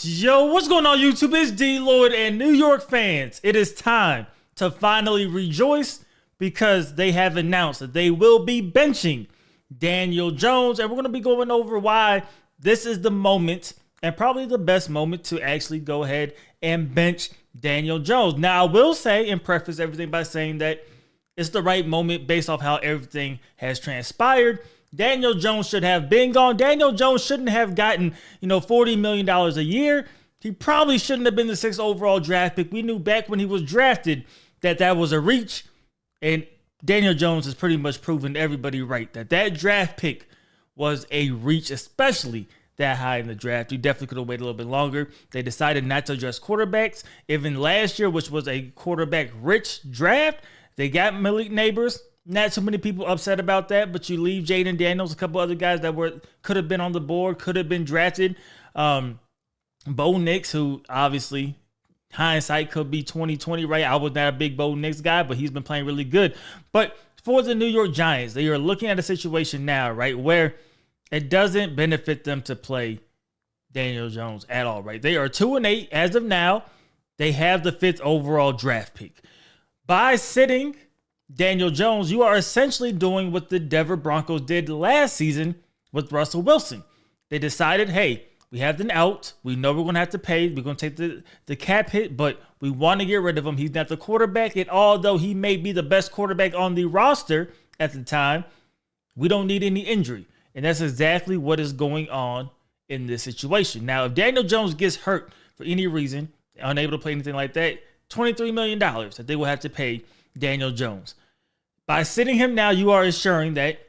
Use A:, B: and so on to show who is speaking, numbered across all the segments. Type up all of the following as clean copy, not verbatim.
A: Yo, what's going on YouTube? It's DLloyd and New York fans. It is time to finally rejoice because they have announced that they will be benching Daniel Jones. And we're going to be going over why this is the moment and probably the best moment to actually go ahead and bench Daniel Jones. Now, I will say and preface everything by saying that it's the right moment based off how everything has transpired. Daniel Jones should have been gone. Daniel Jones shouldn't have gotten, $40 million a year. He probably shouldn't have been the 6th overall draft pick. We knew back when he was drafted that that was a reach. And Daniel Jones has pretty much proven everybody right that that draft pick was a reach, especially that high in the draft. He definitely could have waited a little bit longer. They decided not to address quarterbacks. Even last year, which was a quarterback-rich draft, they got Malik Neighbors. Not too many people upset about that, but you leave Jaden Daniels, a couple other guys that could have been on the board, could have been drafted. Bo Nix, who obviously hindsight could be 2020, right? I was not a big Bo Nix guy, but he's been playing really good. But for the New York Giants, they are looking at a situation now, right, where it doesn't benefit them to play Daniel Jones at all, right? They are 2-8 as of now. They have the 5th overall draft pick. By sitting Daniel Jones, you are essentially doing what the Denver Broncos did last season with Russell Wilson. They decided, hey, we have an out. We know we're going to have to pay. We're going to take the cap hit, but we want to get rid of him. He's not the quarterback. And although he may be the best quarterback on the roster at the time, we don't need any injury. And that's exactly what is going on in this situation. Now, if Daniel Jones gets hurt for any reason, unable to play anything like that, $23 million that they will have to pay Daniel Jones. By sitting him now, you are assuring that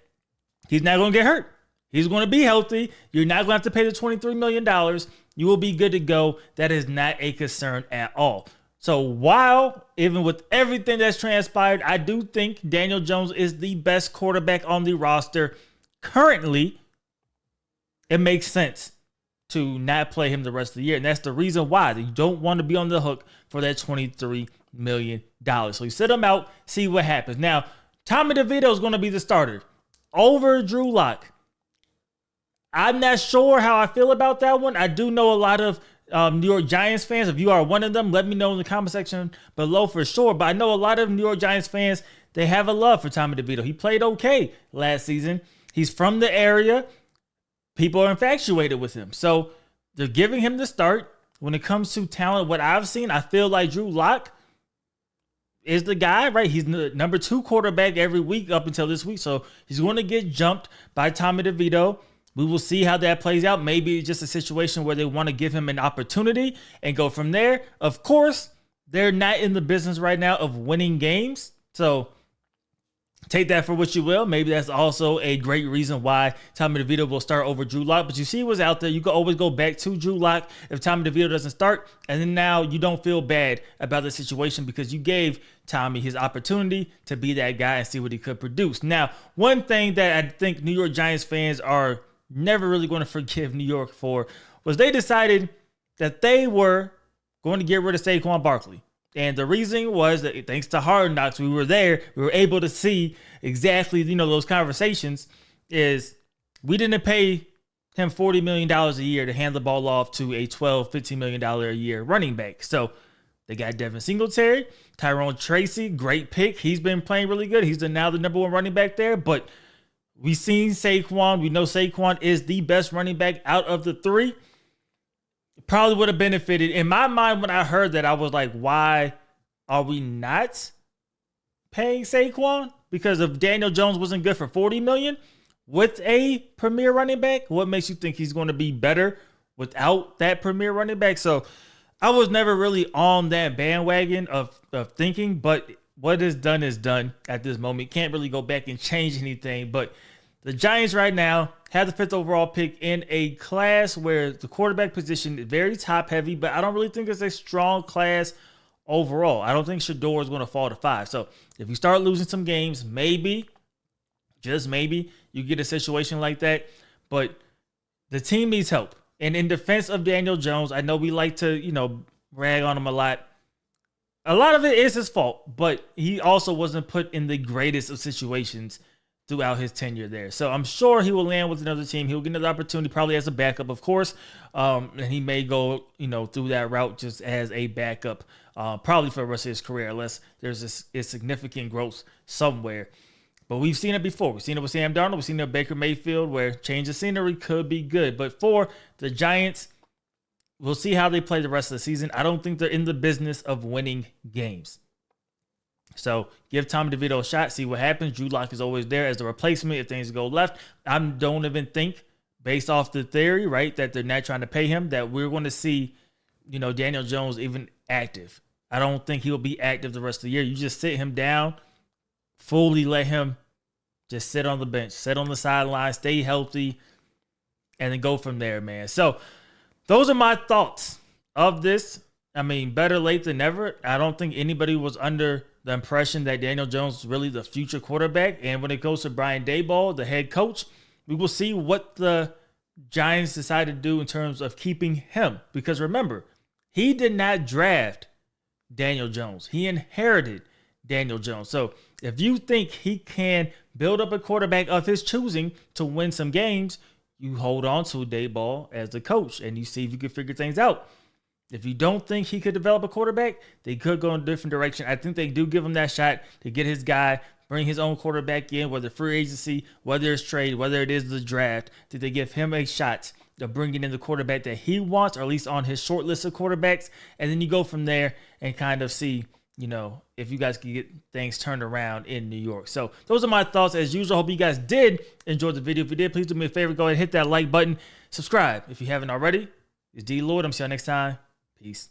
A: he's not going to get hurt. He's going to be healthy. You're not going to have to pay the $23 million. You will be good to go. That is not a concern at all. So while, even with everything that's transpired, I do think Daniel Jones is the best quarterback on the roster currently, it makes sense to not play him the rest of the year. And that's the reason why you don't want to be on the hook for that $23 million. So you sit him out, see what happens. Now, Tommy DeVito is going to be the starter over Drew Lock. I'm not sure how I feel about that one. I do know a lot of New York Giants fans. If you are one of them, let me know in the comment section below for sure. But I know a lot of New York Giants fans, they have a love for Tommy DeVito. He played okay last season. He's from the area. People are infatuated with him. So they're giving him the start. When it comes to talent, what I've seen, I feel like Drew Lock is the guy, right? He's the number 2 quarterback every week up until this week. So he's going to get jumped by Tommy DeVito. We will see how that plays out. Maybe it's just a situation where they want to give him an opportunity and go from there. Of course, they're not in the business right now of winning games. So take that for what you will. Maybe that's also a great reason why Tommy DeVito will start over Drew Lock. But you see what's out there. You can always go back to Drew Lock if Tommy DeVito doesn't start. And then now you don't feel bad about the situation because you gave Tommy his opportunity to be that guy and see what he could produce. Now, one thing that I think New York Giants fans are never really going to forgive New York for was they decided that they were going to get rid of Saquon Barkley. And the reason was that thanks to Hard Knocks, we were there. We were able to see exactly, those conversations is we didn't pay him $40 million a year to hand the ball off to a $12, $15 million a year running back. So they got Devin Singletary, Tyrone Tracy, great pick. He's been playing really good. He's now the number 1 running back there. But we've seen Saquon. We know Saquon is the best running back out of the 3. Probably would have benefited. In my mind, when I heard that, I was like, why are we not paying Saquon? Because if Daniel Jones wasn't good for $40 million with a premier running back, what makes you think he's going to be better without that premier running back? So I was never really on that bandwagon of thinking, but what is done at this moment. Can't really go back and change anything. But the Giants right now have the 5th overall pick in a class where the quarterback position is very top heavy, but I don't really think it's a strong class overall. I don't think Shador is going to fall to 5. So if you start losing some games, maybe, just maybe, you get a situation like that. But the team needs help. And in defense of Daniel Jones, I know we like to, rag on him a lot. A lot of it is his fault, but he also wasn't put in the greatest of situations throughout his tenure there. So I'm sure he will land with another team. He'll get another opportunity, probably as a backup, of course. And he may go, through that route just as a backup, probably for the rest of his career, unless there's a significant growth somewhere. But we've seen it before. We've seen it with Sam Darnold. We've seen it with Baker Mayfield, where change of scenery could be good. But for the Giants, we'll see how they play the rest of the season. I don't think they're in the business of winning games. So give Tommy DeVito a shot, see what happens. Drew Lock is always there as a replacement if things go left. I don't even think, based off the theory, right, that they're not trying to pay him, that we're going to see, Daniel Jones even active. I don't think he'll be active the rest of the year. You just sit him down, fully let him just sit on the bench, sit on the sideline, stay healthy, and then go from there, man. So those are my thoughts of this. I mean, better late than never. I don't think anybody was under the impression that Daniel Jones is really the future quarterback. And when it goes to Brian Daboll, the head coach, we will see what the Giants decide to do in terms of keeping him. Because remember, he did not draft Daniel Jones. He inherited Daniel Jones. So if you think he can build up a quarterback of his choosing to win some games, you hold on to Daboll as the coach and you see if you can figure things out. If you don't think he could develop a quarterback, they could go in a different direction. I think they do give him that shot to get his guy, bring his own quarterback in, whether free agency, whether it's trade, whether it is the draft. Did they give him a shot of bringing in the quarterback that he wants, or at least on his short list of quarterbacks? And then you go from there and kind of see, if you guys can get things turned around in New York. So those are my thoughts. As usual, I hope you guys did enjoy the video. If you did, please do me a favor. Go ahead and hit that like button. Subscribe if you haven't already. It's DLloyd. I'm see you next time. Peace.